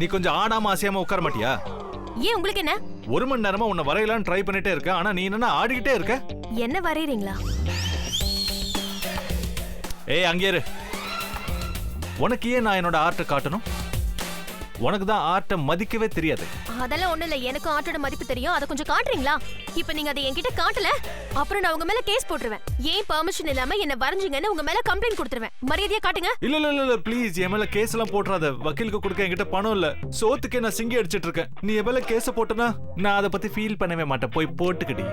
நீ கொஞ்சம் ஆடாம அசையாம உட்கார மாட்டியா? ஏன் உங்களுக்கு என்ன? 1 மணி நேரமா உன்னை வரையலான்னு ட்ரை பண்ணிட்டே இருக்க. ஆனா நீ என்ன ஆடிக்கிட்டே இருக்க? என்ன வரையறீங்களா? ஏய் அங்கே இரு. உனக்கு ஏன் நான் என்னோட ஆர்ட்டை காட்டணும்? உனக்கு தான் ஆர்ட்டை மதிக்கவே தெரியாது. அதெல்லாம் ஒண்ணு இல்ல, எனக்கு ஆர்ட்டோட மதிப்பு தெரியும். அதை கொஞ்சம் காட்டுறீங்களா? இப்ப நீங்க அதை என்கிட்ட காட்டல, அப்புறம் நான் உங்க மேல கேஸ் போட்டுருவேன். ஏன் பெர்மிஷன் இல்லாம என்ன வரைஞ்சீங்கன்னு உங்க மேல கம்ப்ளைண்ட் கொடுத்துருவேன். மரியாதையா காட்டுங்க. இல்ல ப்ளீஸ், என் மேல கேஸ் எல்லாம் போட்டுறாத. வக்கீலுக்கு கொடுக்க என்கிட்ட பணம் இல்ல. சோத்துக்கே நான் சிங்கி அடிச்சிட்டு இருக்கேன். நீ என் மேல கேஸ போட்டனா நான் அதை பத்தி ஃபீல் பண்ணவே மாட்டேன். போய் போட்டுக்கிடி.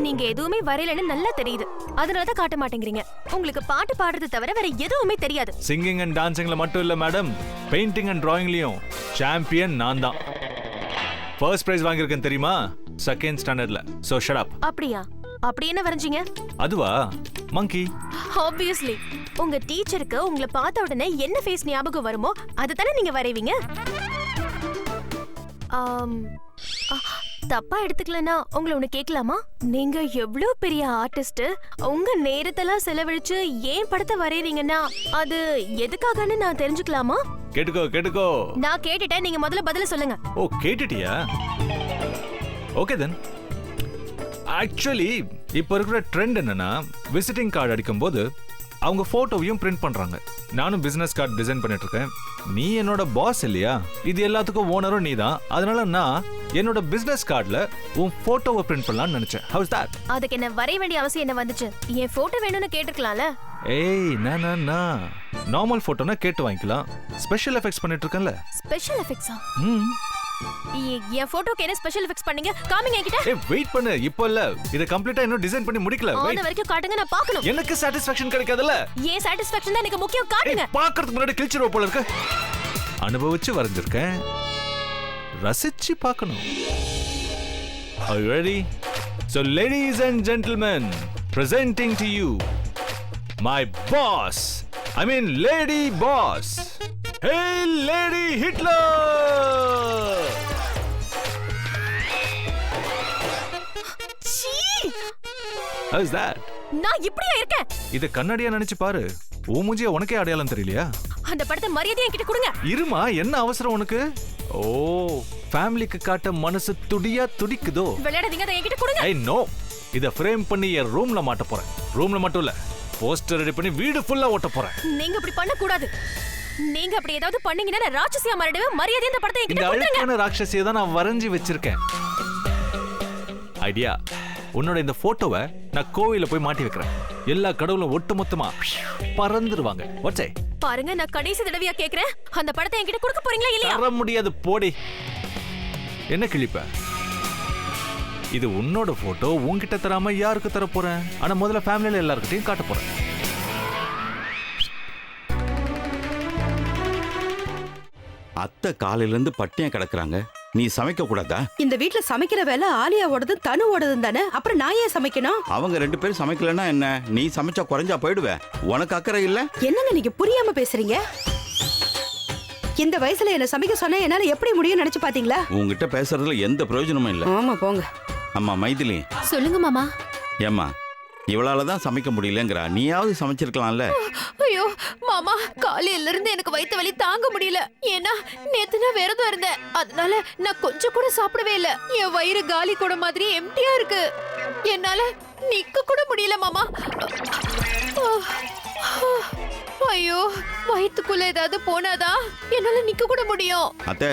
நீங்க எதுவுமே வரையலன்னு நல்லா தெரியுது, அதனாலதான் காட்ட மாட்டேங்கிறீங்க. உங்களுக்கு பாட்டு பாடுறது தவிர வேற எதுவுமே தெரியாது. சிங்கிங் அண்ட் டான்சிங்ல மட்டும் இல்ல மேடம், பெயிண்டிங் அண்ட் டிராயிங்லயும் சாம்பியன் நான் தான். ஃபர்ஸ்ட் பிரைஸ் வாங்கியிருக்கேன் தெரியுமா? செகண்ட் ஸ்டாண்டர்ட்ல. So shut up. அப்படியா? அப்படி என்ன வரைஞ்சீங்க? அதுவா? மங்கி. ஆப்வியஸ்லி. உங்க டீச்சருக்கு உங்களை பார்த்த உடனே என்ன ஃபேஸ் ஞாபகம் வருமோ அதுதானே நீங்க வரைவீங்க. தப்பா எடுத்துக்கலனா உங்களை ஒண்ணு கேட்கலாமா? நீங்க எவ்வளவு பெரிய ஆர்டிஸ்ட், உங்க நேரத்தெல்லாம் செலவழிச்சு ஏன் படத்தை வரையறீங்கன்னா அது எதுக்காகன்னு நான் தெரிஞ்சுக்கலாமா? கேட்டுக்கோ. நான் கேட்டுட்டேன், நீங்க முதல்ல பதில சொல்லுங்க. ஓ கேட்டுட்டியா? Okay then. ஆக்சுவலி இப்ப இருக்கிற ட்ரெண்ட் என்னன்னா, விசிட்டிங் கார்டு அடிக்கும்போது அவங்க போட்டோவையும் பிரிண்ட் பண்றாங்க. நானும் பிசினஸ் கார்டு டிசைன் பண்ணிட்டு இருக்கேன். நீ என்னோட பாஸ் இல்லையா? இது எல்லாத்துக்கும் ஓனரும் நீ தான். அதனால நான் என்னோட பிசினஸ் கார்டுல உன் போட்டோவை பிரிண்ட் பண்ணலாம்னு நினைச்சேன். How is that? அதுக்கு என்ன வரைய வேண்டிய அவசியம் என்ன வந்துச்சு? என் போட்டோ வேணும்னு கேட்டிருக்கலாம்ல. ஏய் நான் நார்மல் போட்டோனா கேட்டு வாங்கிக்கலாம். ஸ்பெஷல் எஃபெக்ட்ஸ் பண்ணிட்டு இருக்கேன்ல. ஸ்பெஷல் எஃபெக்ட்ஸா? என் போட்டோக்கு என்ன ஸ்பெஷல் எஃபெக்ட்ஸ் பண்ணீங்க? காமிங்க என்கிட்ட. ஏய் வெயிட் பண்ணு, இப்போ இல்ல. இத கம்ப்ளீட்டா இன்னும் டிசைன் பண்ணி முடிக்கல. வெயிட். வரைக்கும் காட்டுங்க, நான் பார்க்கணும். எனக்கு சாட்டிஸ்ஃபேக்ஷன் கிடைக்காதல்ல. ஏன் சாட்டிஸ்ஃபேக்ஷன் தான் எனக்கு முக்கியம். காட்டுங்க. பார்க்கிறதுக்கு முன்னாடி கிழிச்சிரோ போல இருக்கு. அனுபவிச்சு வரைஞ்சிருக்கேன், ரசிச்சு பார்க்கணும். Are you ready? So ladies and gentlemen, presenting to you my boss. I mean lady boss. Hey lady Hitler. How is that? நான் இப்படியா இருக்கேன்? இத கண்ணாடியா நினைச்சு பாரு. ஓ மூஞ்சிய உனக்கே அடையாளம் தெரியலையா? அந்த படத்தை மரியாதையா என்கிட்ட கொடுங்க. இருமா, என்ன அவசரம் உனக்கு? ஓ ஃபேமிலிக்கு காட்ட மனசு துடிக்குதோ? விளையாடாதீங்க, அதை என்கிட்ட கொடுங்க. I know. இத ஃப்ரேம் பண்ணி என் ரூம்ல மாட்ட போறேன். ரூம்ல மட்டும் இல்ல, போஸ்டர் ரெடி பண்ணி வீடு ஃபுல்லா ஓட்ட போறேன். நீங்க இப்படி பண்ண கூடாது. நீங்க அப்படி ஏதாவது பண்ணீங்கன்னா நான் ராட்சசியா மாறிடுவேன். மரியாதையா இந்த படத்தை என்கிட்ட கொடுங்க. இந்த அழகான ராட்சசியை தான் நான் வரைஞ்சி வச்சிருக்கேன். ஐடியா, உன்னோட இந்த போட்டோவை நான் கோவில போய் மாட்டி வைக்கிறேன். எல்லா கடவுளும் ஒட்டுமொத்தமா பறந்துருவாங்க. வாட்ஸ் பாருங்க, நான் கடைசி தடவையா கேக்குறேன், அந்த படத்தை என்கிட்ட கொடுக்க போறீங்களா இல்லையா? தர முடியாது, போடி. என்ன கிழிப்ப? இது உன்னோட போட்டோ, உன்கிட்ட தராம யாருக்கு தர போறேன்? ஆனா முதல்ல ஃபேமிலில எல்லார்கிட்டயும் காட்ட போறேன். அத்தை காலையில இருந்து பட்டினியா கிடக்குறாங்க. நீ சமைக்க கூடாதா? இந்த வீட்ல சமைக்கிற வேலை ஆலியாவோடது தனுவோடதும் தானே, அப்புறம் நான் ஏன் சமைக்கணும்? அவங்க 2 பேரும் சமைக்கலன்னா என்ன? நீ சமைச்சா குறைஞ்சா போயிடுவே. உனக்கு அக்கறை இல்ல? என்னங்க நீங்க புரியாம பேசுறீங்க? இந்த வயசுல என்ன சமைக்க சொன்னா என்னால எப்படி முடியும் நினைச்சு பாத்தீங்களா? உங்ககிட்ட பேசுறதுல எந்த பிரயோஜனமும் இல்ல. ஆமா போங்க. அம்மா மைதிலி. சொல்லுங்க மாமா. ஏம்மா, இவளாலதான் சமைக்க முடியலங்கறா. நீயாவது சமைச்சிருக்கலாம்ல. ஐயோ மாமா, காலையில இருந்து எனக்கு வயித்து வலி தாங்க முடியல. ஏன்னா நேத்து நான் விரதம் இருந்தேன், அதனால நான் கொஞ்சம் கூட சாப்பிடவே இல்ல. என் வயிறு காலி கூட மாதிரி எம்டியா இருக்கு. என்னால நிக்க கூட முடியல மாமா. ஐயோ, வயித்துக்குள்ள ஏதாவது போனாதான் என்னால நிக்க கூட முடியும். அத்தை,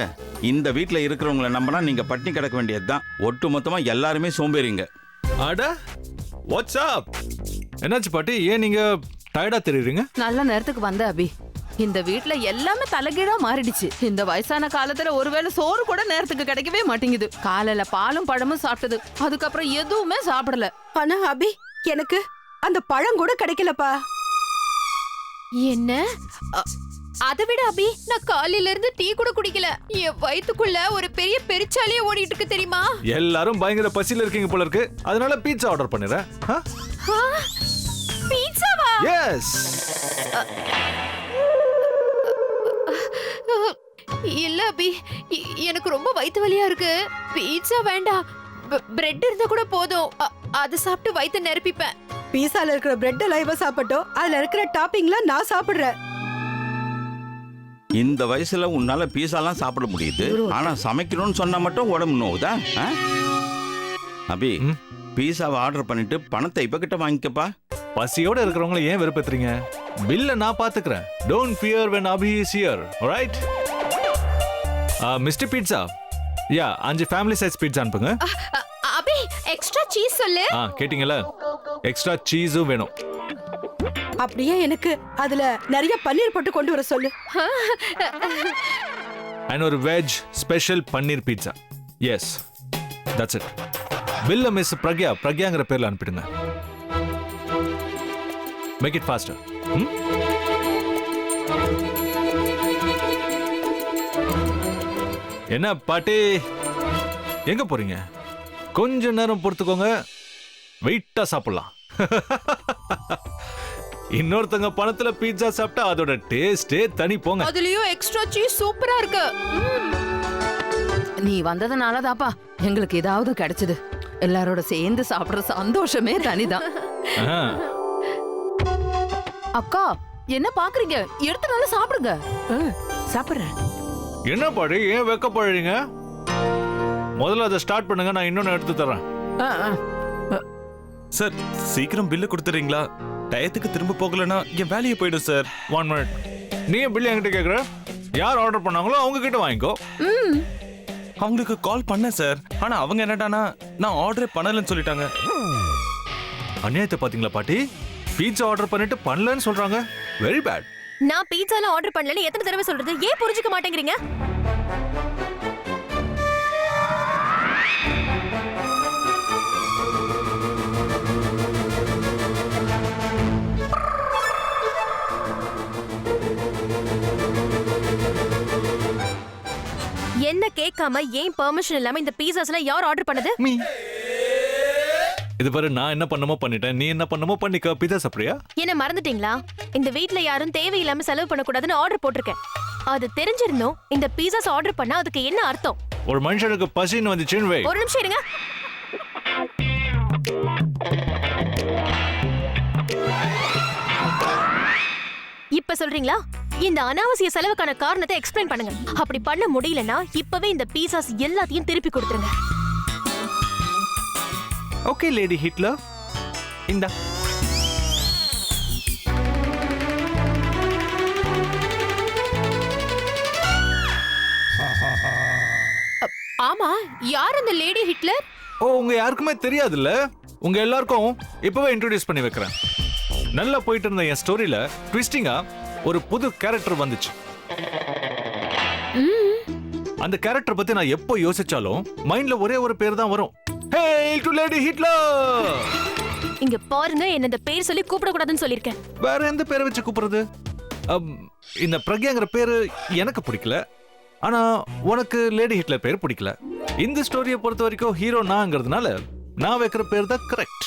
இந்த வீட்ல இருக்கிறவங்கள நம்பினா நீங்க பட்டினி கிடக்க வேண்டியதுதான். ஒட்டு மொத்தமா எல்லாருமே சோம்பேறிங்க. அட வாட்ஸ் அப்? என்னாச்சு பாட்டி, ஏன் நீங்க டயர்டா தெரியுறீங்க? நல்ல நேரத்துக்கு வந்த அபி. இந்த வீட்ல எல்லாமே தலைகீழா மாறிடுச்சு. இந்த வயசான காலத்துல ஒருவேளை சோறு கூட நேரத்துக்கு கிடைக்கவே மாட்டேங்குது. காலையில பாலும் பழமும் சாப்பிட்டது, அதுக்கப்புறம் எதுவுமே சாப்பிடல. ஆனா அபி, எனக்கு அந்த பழம் கூட கிடைக்கலப்பா. என்ன? அதை விட அபி, நான் காலையில இருந்து டீ கூட குடிக்கல. என் வயித்துக்குள்ள ஒரு பெரிய பெருச்சாலியே ஓடிட்டு இருக்கு தெரியுமா? எல்லாரும் பயங்கர பசியில இருக்கீங்க போல இருக்கு. அதனால பீட்சா ஆர்டர் பண்ணிடுறேன். பீட்சாவா? எஸ். இல்ல அபி, எனக்கு ரொம்ப வயித்து வலியா இருக்கு. பீட்சா வேண்டாம், பிரெட் இருந்தா கூட போதும். அதை சாப்பிட்டு வயித்தை நிரப்பிப்பேன். பீஸால இருக்கிற பிரெட் எல்லாம் இவ சாப்பிட்டோம், அதுல இருக்கிற டாப்பிங்லாம் நான் சாப்பிடுறேன். இந்த வயசுல உன்னால பீஸாலாம் சாப்பிட முடியுது, ஆனா சமைக்கணும்னு சொன்னா மட்டும் உடம்பு நோவுதா? அபி, பீஸாவை ஆர்டர் பண்ணிட்டு பணத்தை இப்ப கிட்ட வாங்கிக்கப்பா. பசியோட இருக்கிறவங்கள ஏன் வெறுப்பேத்துறீங்க? பில்ல நான் பாத்துக்கிறேன். Don't fear when Abhi is here. Alright? Mister pizza, yeah 5 family size pizza அனுப்புங்க. அபி எக்ஸ்ட்ரா சீஸ் சொல்லு. கேட்டிங்கல, எக்ஸ்ட்ரா சீஸும் வேணும். அப்படியே எனக்கு அதுல நிறைய பன்னீர் போட்டு கொண்டு வர சொல்லு. அண்ட் ஒரு veg special paneer pizza. Yes, that's it. பில்ல மிஸ் பிரக்யாங்கிற பேர்ல அனுப்பிடுங்க. Make it faster. என்ன பாட்டி, எங்க போறீங்க? கொஞ்ச நேரம் பொறுத்துக்கோங்க, வெயிட்டா சாப்பிடலாம். இன்னொருத்தங்க பணத்துல பீட்சா சாப்பிட்டா அதோட டேஸ்டே தனி போங்க. அதுலயும் எக்ஸ்ட்ரா சீஸ் சூப்பரா இருக்கு. நீ வந்ததுனாலதாப்பா எங்களுக்கு ஏதாவது கிடைச்சது. எல்லாரோட சேர்ந்து சாப்பிடுற சந்தோஷமே தனிதான். அக்கா, என்ன பாக்குறீங்க? எடுத்து நல்லா சாப்பிடுங்க. சாப்பிடுறேன். என்ன பாடி, ஏன் வெக்கப்படுறீங்க? முதல்ல அதை ஸ்டார்ட் பண்ணுங்க, நான் இன்னொன்னு எடுத்து தரேன். சார், சீக்கிரம் பில்லு கொடுத்துறீங்களா? டயத்துக்கு திரும்ப போகலன்னா என் வேலையை போயிடும் சார். 1 மினிட். நீ பில் என்கிட்ட கேக்குற? யார் ஆர்டர் பண்ணாங்களோ அவங்க கிட்ட வாங்கிக்கோ. அவங்களுக்கு கால் பண்ணேன் சார், ஆனா அவங்க என்னடானா நான் ஆர்டரே பண்ணலன்னு சொல்லிட்டாங்க. அநியாயத்தை பாத்தீங்களா பாட்டி? பீட்சா ஆர்டர் பண்ணிட்டு பண்ணலன்னு சொல்றாங்க. Very bad. நான் பீட்சால ஆர்டர் பண்ணலன்னு எத்தனை தடவை சொல்றது? ஏன் புரிஞ்சுக்க மாட்டேங்கிறீங்க? என்ன கேட்காம ஏன் பெர்மிஷன் இல்லாம இந்த பீட்சாஸ்ல யார் ஆர்டர் பண்ணது? இது பாரு, நான் என்ன பண்ணமோ பண்ணிட்டேன், நீ என்ன பண்ணமோ பண்ணிக்க. பீட்சா சாப்பிடுறியா? என்ன மறந்துட்டீங்களா? இந்த வீட்ல யாரும் தேவையில்லாம செலவு பண்ணக்கூடாதுன்னு ஆர்டர் போட்டிருக்கேன். அது தெரிஞ்சிருந்தோம் இந்த பீட்சாஸ் ஆர்டர் பண்ணா அதுக்கு என்ன அர்த்தம்? ஒரு மனுஷனுக்கு பசின்னு வந்துச்சுன்னு வை. ஒரு நிமிஷம் இருங்க. இப்ப சொல்றீங்களா? இந்த அனாவசிய செலவுக்கான காரணத்தை எக்ஸ்பிளைன் பண்ணுங்க. அப்படி பண்ண முடியலன்னா இப்பவே இந்த பீட்சாஸ் எல்லாத்தையும் திருப்பி கொடுத்துருங்க. ஓகே லேடி ஹிட்லர், இந்தா. ஆமா, யார் அந்த லேடி ஹிட்லர்? ஓ, உங்க யாருக்குமே தெரியாதுல்ல? உங்க எல்லாருக்கும் இப்பவே இன்ட்ரோடியூஸ் பண்ணி வைக்கிறேன். நல்லா போயிட்டு இருந்த என் ஸ்டோரியில ட்விஸ்டிங்கா ஒரு புது கேரக்டர் வந்துச்சு. அந்த கேரக்டர் பத்தி நான் எப்போ யோசிச்சாலும் மைண்ட்ல ஒரே ஒரு பேர் தான் வரும். ஹேய் டு லேடி ஹிட்லர். இங்க பாருங்க, என்ன இந்த பேர் சொல்லி கூப்பிட கூடாதுன்னு சொல்லிருக்கேன். வேற எந்த பேரை வச்சு கூப்பிடுறது? இந்த பிரக்யாங்கிற பேரு எனக்கு பிடிக்கல, ஆனா உனக்கு லேடி ஹிட்லர் பேர் பிடிக்கல. இந்த ஸ்டோரியை பொறுத்த வரைக்கும் ஹீரோ நான்ங்கிறதுனால நான் வைக்கிற பேர் தான் கரெக்ட்.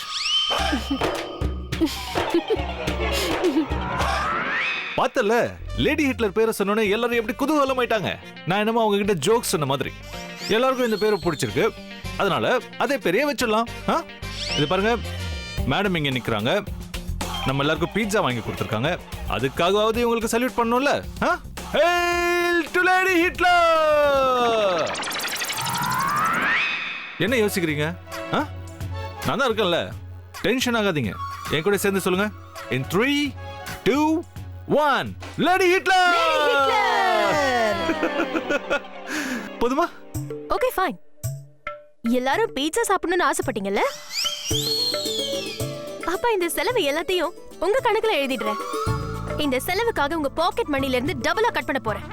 பார்த்தல, லேடி ஹிட்லர் பேரை சொன்னோன்னே எல்லாரும் எப்படி குதூகலமாயிட்டாங்க. நான் என்னமோ அவங்க கிட்ட ஜோக்ஸ் சொன்ன மாதிரி. எல்லாருக்கும் இந்த பேரை பிடிச்சிருக்கு, அதனால அதே பேரையே வச்சிடலாம். இது பாருங்க, மேடம் இங்க நிக்கிறாங்க, நம்ம எல்லாருக்கும் பீட்சா வாங்கி கொடுத்துருக்காங்க. அதுக்காகவாவது இவங்களுக்கு சல்யூட் பண்ணணும்ல. ஹேய் டு லேடி ஹிட்லர். என்ன யோசிக்கிறீங்க? நான் தான் இருக்கேன்ல, டென்ஷன் ஆகாதீங்க. என் கூட சேர்ந்து சொல்லுங்க. In 3, 2, 1, lady Hitler. போதுமா? Okay fine. எல்லாரும் பீட்சா சாப்பிடணும்னு ஆசைப்பட்டீங்கல்ல? அப்ப இந்த செலவு எல்லாத்தையும் உங்க கணக்குல எழுதிடுறேன். இந்த செலவுக்காக உங்க பாக்கெட் மணில இருந்து டபுளா கட் பண்ண போறேன்.